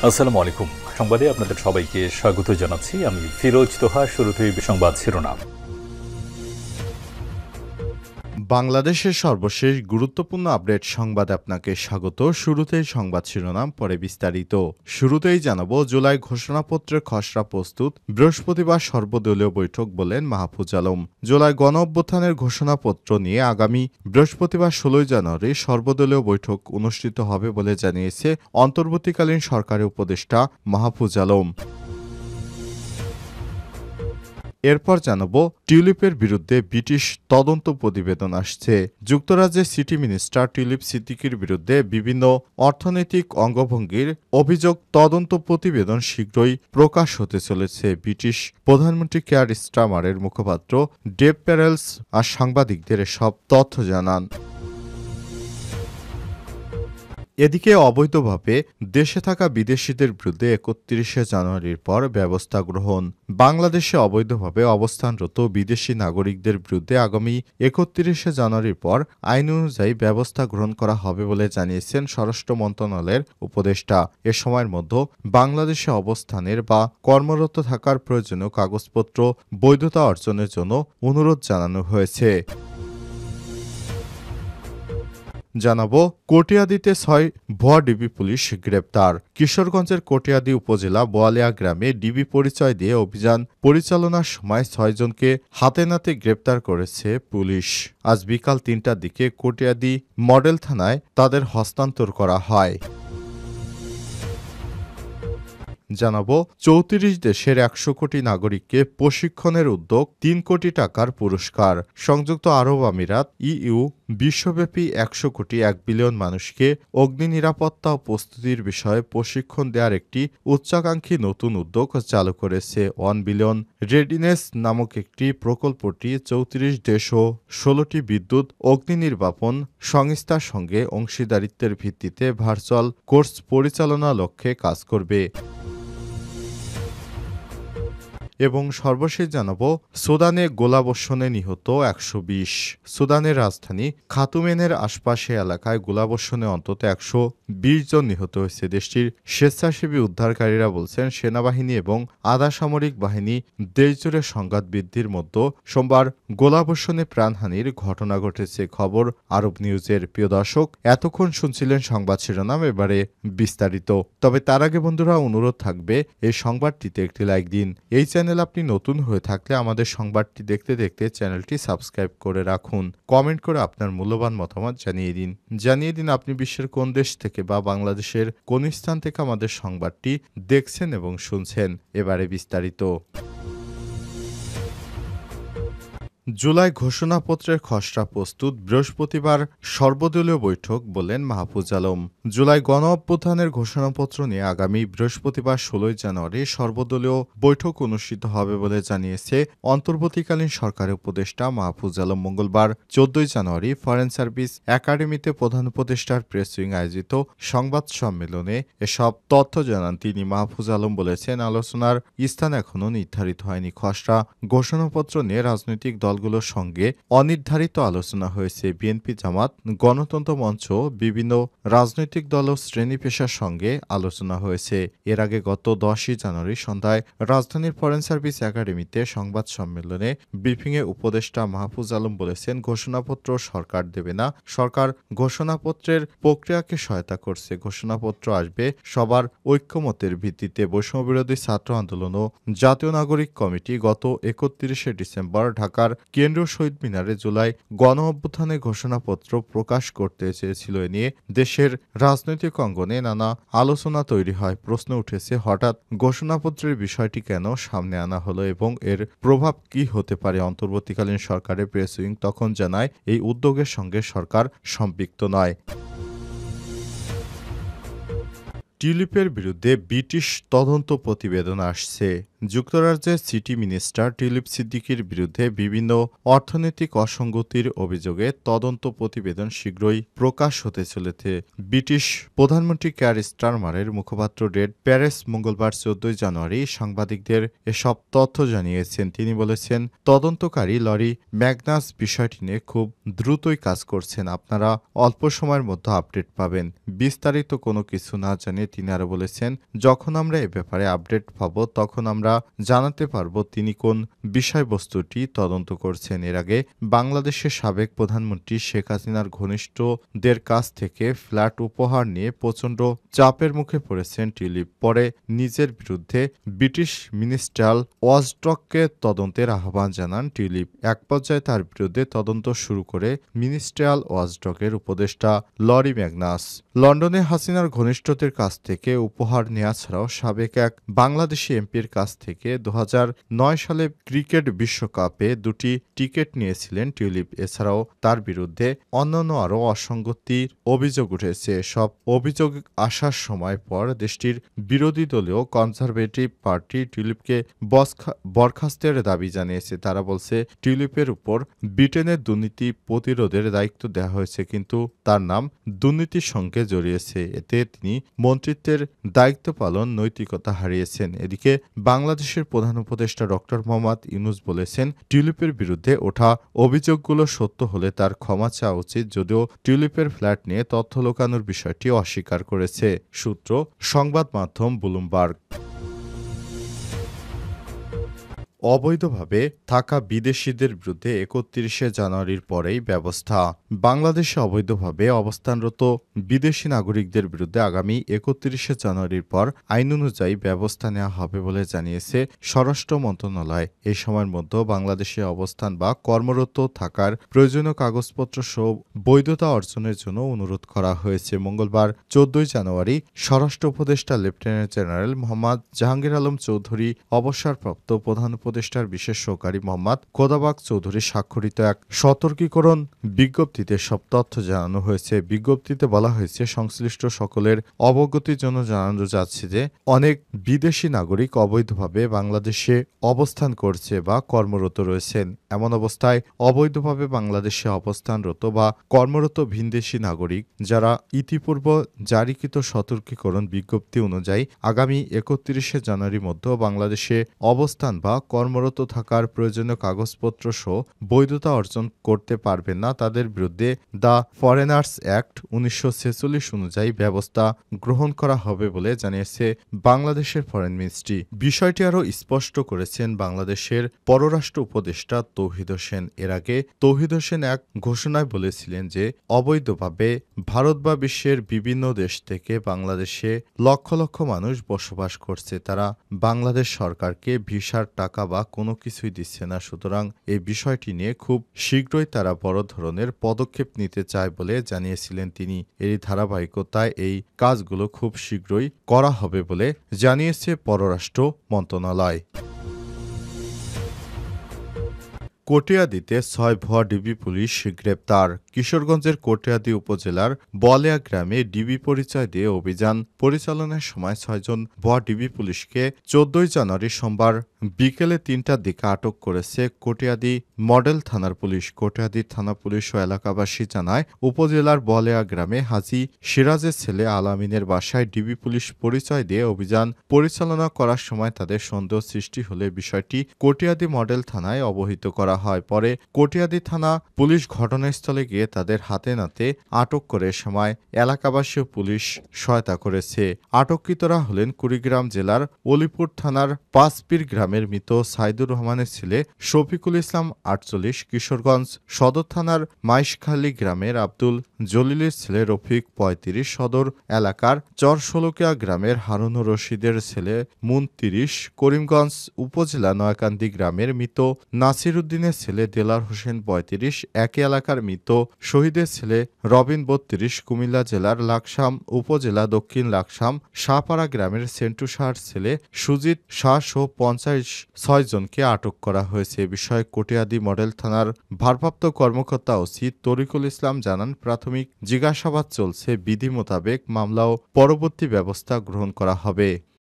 আসসালামু আলাইকুম। সংবাদে আপনাদের সবাইকে স্বাগত জানাচ্ছি। আমি ফিরোজ তোহা। শুরুতেই সংবাদ শিরোনাম। বাংলাদেশের সর্বশেষ গুরুত্বপূর্ণ আপডেট সংবাদে আপনাকে স্বাগত। শুরুতেই সংবাদ শিরোনাম, পরে বিস্তারিত। শুরুতেই জানাবো, জুলাই ঘোষণাপত্রের খসড়া প্রস্তুত, বৃহস্পতিবার সর্বদলীয় বৈঠক বলেন মাহফুজ আলম। জুলাই গণঅভ্যুত্থানের ঘোষণাপত্র নিয়ে আগামী বৃহস্পতিবার ১৬ জানুয়ারি সর্বদলীয় বৈঠক অনুষ্ঠিত হবে বলে জানিয়েছে অন্তর্বর্তীকালীন সরকারের উপদেষ্টা মাহফুজ আলম। এরপর জানাবো, টিউলিপের বিরুদ্ধে ব্রিটিশ তদন্ত প্রতিবেদন আসছে। যুক্তরাজ্যের সিটি মিনিস্টার টিউলিপ সিদ্দিকীর বিরুদ্ধে বিভিন্ন অর্থনৈতিক অঙ্গভঙ্গির অভিযোগ তদন্ত প্রতিবেদন শীঘ্রই প্রকাশ হতে চলেছে। ব্রিটিশ প্রধানমন্ত্রী কেয়ার স্টারমারের মুখপাত্র ডেভ প্যারেলস আর সাংবাদিকদের এসব তথ্য জানান। এদিকে অবৈধভাবে দেশে থাকা বিদেশিদের বিরুদ্ধে ৩১শে জানুয়ারির পর ব্যবস্থা গ্রহণ। বাংলাদেশে অবৈধভাবে অবস্থানরত বিদেশি নাগরিকদের বিরুদ্ধে আগামী ৩১শে জানুয়ারির পর আইন অনুযায়ী ব্যবস্থা গ্রহণ করা হবে বলে জানিয়েছেন স্বরাষ্ট্র মন্ত্রণালয়ের উপদেষ্টা। এ সময়ের মধ্যে বাংলাদেশে অবস্থানের বা কর্মরত থাকার প্রয়োজনীয় কাগজপত্র বৈধতা অর্জনের জন্য অনুরোধ জানানো হয়েছে। জানাবো, কটিয়াদীতে ৬ ভুয়া ডিবি পুলিশ গ্রেপ্তার। কিশোরগঞ্জের কটিয়াদী উপজেলা বোয়ালিয়া গ্রামে ডিবি পরিচয় দিয়ে অভিযান পরিচালনার সময় ৬ জনকে হাতে নাতে গ্রেপ্তার করেছে পুলিশ। আজ বিকাল ৩টার দিকে কটিয়াদী মডেল থানায় তাদের হস্তান্তর করা হয়। জানাবো, ৩৪ দেশের ১০০ কোটি নাগরিককে প্রশিক্ষণের উদ্যোগ, ৩ কোটি টাকার পুরস্কার। সংযুক্ত আরব আমিরাত ইইউ বিশ্বব্যাপী ১০০ কোটি ১ বিলিয়ন মানুষকে অগ্নি নিরাপত্তা ও প্রস্তুতির বিষয়ে প্রশিক্ষণ দেওয়ার একটি উচ্চাকাঙ্ক্ষী নতুন উদ্যোগ চালু করেছে। 1 বিলিয়ন রেডিনেস নামক একটি প্রকল্পটি ৩৪ দেশ ও ১৬টি বিদ্যুৎ অগ্নি নির্বাপন সংস্থার সঙ্গে অংশীদারিত্বের ভিত্তিতে ভার্চুয়াল কোর্স পরিচালনা লক্ষ্যে কাজ করবে। এবং সর্বশেষ জানাবো, সুদানে গোলাবর্ষণে নিহত ১২০। সুদানের রাজধানী খাতুমেনের আশপাশে এলাকায় গোলাবর্ষণে অন্তত ১২০ জন নিহত হয়েছে। দেশটির স্বেচ্ছাসেবী উদ্ধারকারীরা বলছেন, সেনাবাহিনী এবং আধা সামরিক বাহিনী দেশজুড়ে সংঘাত বৃদ্ধির মধ্যে সোমবার গোলাবর্ষণে প্রাণহানির ঘটনা ঘটেছে। খবর আরব নিউজের। প্রিয় দর্শক, এতক্ষণ শুনছিলেন সংবাদ শিরোনাম, এবারে বিস্তারিত। তবে তার আগে বন্ধুরা, অনুরোধ থাকবে এই সংবাদটিতে একটি লাইক দিন। এই চ্যানেল আপনি নতুন হয়ে থাকলে আমাদের সংবাদটি দেখতে দেখতে চ্যানেলটি সাবস্ক্রাইব করে রাখুন। কমেন্ট করে আপনার মূল্যবান মতামত জানিয়ে দিন আপনি বিশ্বের কোন দেশ থেকে বা বাংলাদেশের কোন স্থান থেকে আমাদের সংবাদটি দেখছেন এবং শুনছেন। এবারে বিস্তারিত। জুলাই ঘোষণাপত্রের খসড়া প্রস্তুত, বৃহস্পতিবার সর্বদলীয় বৈঠক বললেন মাহফুজ আলম। জুলাই গণঅভ্যুত্থানের ঘোষণাপত্র নিয়ে আগামী বৃহস্পতিবার ১৬ জানুয়ারি সর্বদলীয় বৈঠক অনুষ্ঠিত হবে বলে জানিয়েছে অন্তর্বর্তীকালীন সরকারের উপদেষ্টা মাহফুজ আলম। মঙ্গলবার ১৪ জানুয়ারি ফরেন সার্ভিস একাডেমিতে প্রধান উপদেষ্টার প্রেস উইং আয়োজিত সংবাদ সম্মেলনে এসব তথ্য জানান তিনি। মাহফুজ আলম বলেছেন, আলোচনার স্থান এখনও নির্ধারিত হয়নি। খসড়া ঘোষণাপত্র নিয়ে রাজনৈতিক দলগুলোর সঙ্গে অনির্ধারিত আলোচনা হয়েছে। বিএনপি, জামাত, গণতন্ত্র মঞ্চ, বিভিন্ন রাজনৈতিক দল ও শ্রেণী পেশার সঙ্গে আলোচনা হয়েছে। এর আগে গত ১০ জানুয়ারি সন্ধ্যায় রাজধানীর ফরেন সার্ভিস একাডেমিতে সংবাদ সম্মেলনে ব্রিফিংয়ে উপদেষ্টা মাহফুজ আলম বলেছেন, ঘোষণাপত্র সরকার দেবে না, সরকার ঘোষণাপত্রের প্রক্রিয়াকে সহায়তা করছে। ঘোষণাপত্র আসবে সবার ঐক্যমতের ভিত্তিতে। বৈষম্যবিরোধী ছাত্র আন্দোলন ও জাতীয় নাগরিক কমিটি গত ৩১শে ডিসেম্বর ঢাকার কেন্দ্রীয় শহীদ মিনারে জুলাই গণঅভ্যুত্থানের ঘোষণাপত্র প্রকাশ করতে চেয়েছিল। এ নিয়ে দেশের রাজনৈতিক অঙ্গনে নানা আলোচনা তৈরি হয়। প্রশ্ন উঠেছে, হঠাৎ ঘোষণাপত্রের বিষয়টি কেন সামনে আনা হলো এবং এর প্রভাব কি হতে পারে। অন্তর্বর্তীকালীন সরকারের প্রেস উইং তখন জানায়, এই উদ্যোগের সঙ্গে সরকার সম্পৃক্ত নয়। টিউলিপের বিরুদ্ধে ব্রিটিশ তদন্ত প্রতিবেদন আসছে। যুক্তরাজ্যের সিটি মিনিস্টার টিউলিপ সিদ্দিকীর বিরুদ্ধে বিভিন্ন অর্থনৈতিক অসঙ্গতির অভিযোগে তদন্ত প্রতিবেদন শীঘ্রই প্রকাশ হতে চলেছে। ব্রিটিশ প্রধানমন্ত্রী কেয়ার স্টারমারের মুখপাত্র ডেভ প্যারেলস মঙ্গলবার ১৪ জানুয়ারি সাংবাদিকদের এসব তথ্য জানিয়েছেন। তিনি বলেছেন, তদন্তকারী লরি ম্যাগনাস বিষয়টি নিয়ে খুব দ্রুতই কাজ করছেন। আপনারা অল্প সময়ের মধ্যে আপডেট পাবেন। বিস্তারিত কোনো কিছু না জানিয়ে তিনি আরও বলেছেন, যখন আমরা এ ব্যাপারে আপডেট পাব তখন আমরা জানাতে পারব তিনি কোন বিষয়বস্তুটি তদন্ত করছেন। এর আগে বাংলাদেশের সাবেক প্রধানমন্ত্রী শেখ হাসিনার ঘনিষ্ঠদের কাছ থেকে ফ্ল্যাট উপহার নিয়ে প্রচণ্ড চাপের মুখে পড়েছেন টিউলিপ। পরে নিজের বিরুদ্ধে ব্রিটিশ মিনিস্ট্রিয়াল ওয়াচডগকে তদন্তের আহ্বান জানান টিউলিপ। এক পর্যায়ে তার বিরুদ্ধে তদন্ত শুরু করে মিনিস্ট্রিয়াল ওয়াচডগের উপদেষ্টা লরি ম্যাগনাস। লন্ডনে হাসিনার ঘনিষ্ঠদের কাছ থেকে উপহার নেওয়া ছাড়াও সাবেক এক বাংলাদেশি এমপির কাছ থেকে 2009 সালে ক্রিকেট বিশ্বকাপে 2টি টিকিট নিয়েছিলেন টিউলিপ। এছাড়াও তার বিরুদ্ধে অন্যান্য আরও অসঙ্গতির অভিযোগ উঠেছে। সব অভিযোগ আসার সময় পর দেশটির বিরোধী দলীয় কনজারভেটিভ পার্টি টিউলিপকে বরখাস্তের দাবি জানিয়েছে। তারা বলছে, টিউলিপের উপর ব্রিটেনের দুর্নীতি প্রতিরোধের দায়িত্ব দেওয়া হয়েছে, কিন্তু তার নাম দুর্নীতির সঙ্গে জড়িয়েছে। এতে তিনি মন্ত্রিত্বের দায়িত্ব পালন নৈতিকতা হারিয়েছেন। এদিকে বাংলাদেশের প্রধান উপদেষ্টা ডক্টর মোহাম্মদ ইউনূস বলেছেন, টিউলিপের বিরুদ্ধে ওঠা অভিযোগগুলো সত্য হলে তার ক্ষমা চাওয়া উচিত, যদিও টিউলিপের ফ্ল্যাট নিয়ে তথ্য লুকানোর বিষয়টি অস্বীকার করেছে। সূত্র সংবাদ মাধ্যম ব্লুমবার্গ। অবৈধভাবে থাকা বিদেশিদের বিরুদ্ধে 31শে জানুয়ারির পরেই ব্যবস্থা। বাংলাদেশে অবৈধভাবে অবস্থানরত বিদেশি নাগরিকদের বিরুদ্ধে আগামী 31শে জানুয়ারির পর আইন অনুযায়ী ব্যবস্থা নেওয়া হবে বলে জানিয়েছে স্বরাষ্ট্র মন্ত্রণালয়। এই সময়ের মধ্যে বাংলাদেশে অবস্থান বা কর্মরত থাকার প্রয়োজনীয় কাগজপত্র সহ বৈধতা অর্জনের জন্য অনুরোধ করা হয়েছে। মঙ্গলবার 14 জানুয়ারি স্বরাষ্ট্র উপদেষ্টা লেফটেন্যান্ট জেনারেল মোহাম্মদ জাহাঙ্গীর আলম চৌধুরী, অবসরপ্রাপ্ত প্রধান উপদেষ্টার বিশেষ সহকারী মোহাম্মদ খোদাবাক চৌধুরী স্বাক্ষরিত এক সতর্কীকরণ বিজ্ঞপ্তিতে সব তথ্য জানানো হয়েছে। বিজ্ঞপ্তিতে বলা হয়েছে, সংশ্লিষ্ট সকলের অবগতির জন্য জানানো যাচ্ছে যে অনেক বিদেশি নাগরিক অবৈধভাবে বাংলাদেশে অবস্থান করছে বা কর্মরত রয়েছেন। এমন অবস্থায় অবৈধভাবে বাংলাদেশে অবস্থানরত বা কর্মরত ভিনদেশি নাগরিক যারা ইতিপূর্বে জারিকৃত সতর্কীকরণ বিজ্ঞপ্তি অনুযায়ী আগামী 31শে জানুয়ারির মধ্যে বাংলাদেশে অবস্থান বা কর্মরত থাকার প্রয়োজনীয় কাগজপত্র সহ বৈধতা অর্জন করতে পারবেন না, তাদের বিরুদ্ধে দ্য ফরেনার্স অ্যাক্ট 1946 অনুযায়ী ব্যবস্থা গ্রহণ করা হবে বলে জানিয়েছে বাংলাদেশের ফরেন মিনিস্ট্রি। বিষয়টি আরও স্পষ্ট করেছেন বাংলাদেশের পররাষ্ট্র উপদেষ্টা তৌহিদ হোসেন। এর আগে তৌহিদ হোসেন এক ঘোষণায় বলেছিলেন যে অবৈধভাবে ভারত বা বিশ্বের বিভিন্ন দেশ থেকে বাংলাদেশে লক্ষ লক্ষ মানুষ বসবাস করছে, তারা বাংলাদেশ সরকারকে ভিসার টাকা বা কোনো কিছুই দিচ্ছে না। সুতরাং এই বিষয়টি নিয়ে খুব শীঘ্রই তারা বড় ধরনের পদক্ষেপ নিতে চায় বলে জানিয়েছিলেন তিনি। এরই ধারাবাহিকতায় এই কাজগুলো খুব শীঘ্রই করা হবে বলে জানিয়েছে পররাষ্ট্র মন্ত্রণালয়। কটিয়াদীতে 6 ভুয়া ডিবি পুলিশ গ্রেপ্তার। কিশোরগঞ্জের কটিয়াদী উপজেলার বলেয়া গ্রামে ডিবি পরিচয় দিয়ে অভিযান পরিচালনার সময় 6 জন ভুয়া ডিবি পুলিশকে 14 জানুয়ারি সোমবার বিকেলে 3টার দিকে আটক করেছে কটিয়াদী মডেল থানার পুলিশ। কটিয়াদী থানা পুলিশ ও এলাকাবাসী জানায়, উপজেলার বলেয়া গ্রামে হাজী সিরাজের ছেলে আলামিনের বাসায় ডিবি পুলিশ পরিচয় দিয়ে অভিযান পরিচালনা করার সময় তাদের সন্দেহ সৃষ্টি হলে বিষয়টি কটিয়াদী মডেল থানায় অবহিত করা হয়। পরে কটিয়াদী থানা পুলিশ ঘটনাস্থলে গিয়ে তাদের হাতে নাতে আটক করে। সময় এলাকাবাসী ও পুলিশ সহায়তা করেছে। আটককৃতরা হলেন কুড়িগ্রাম জেলার অলিপুর থানার পাঁচপীর গ্রামের মৃত সাইদুর রহমানের ছেলে শফিকুল ইসলাম 48, কিশোরগঞ্জ সদর থানার মাইশখালী গ্রামের আব্দুল জলিলের ছেলে রফিক 35, সদর এলাকার চরশোলকিয়া গ্রামের হারুনুর রশিদের ছেলে মুন 30, করিমগঞ্জ উপজেলা নয়াকান্দি গ্রামের মৃত নাসির উদ্দিনের ছেলে দেলার হোসেন 35, একই এলাকার মৃত শহীদের ছেলে রবিন 32, কুমিল্লা জেলার লাকসাম উপজেলা দক্ষিণ লাকসাম শাহপাড়া গ্রামের সেন্টু শাহর ছেলে সুজিত শাহ সহ 56 জনকে আটক করা হয়েছে। এ বিষয়ে কটিয়াদী মডেল থানার ভারপ্রাপ্ত কর্মকর্তা ওসি তরিকুল ইসলাম জানান, প্রাথমিক জিজ্ঞাসাবাদ চলছে, বিধি মোতাবেক মামলা ও পরবর্তী ব্যবস্থা গ্রহণ করা হবে।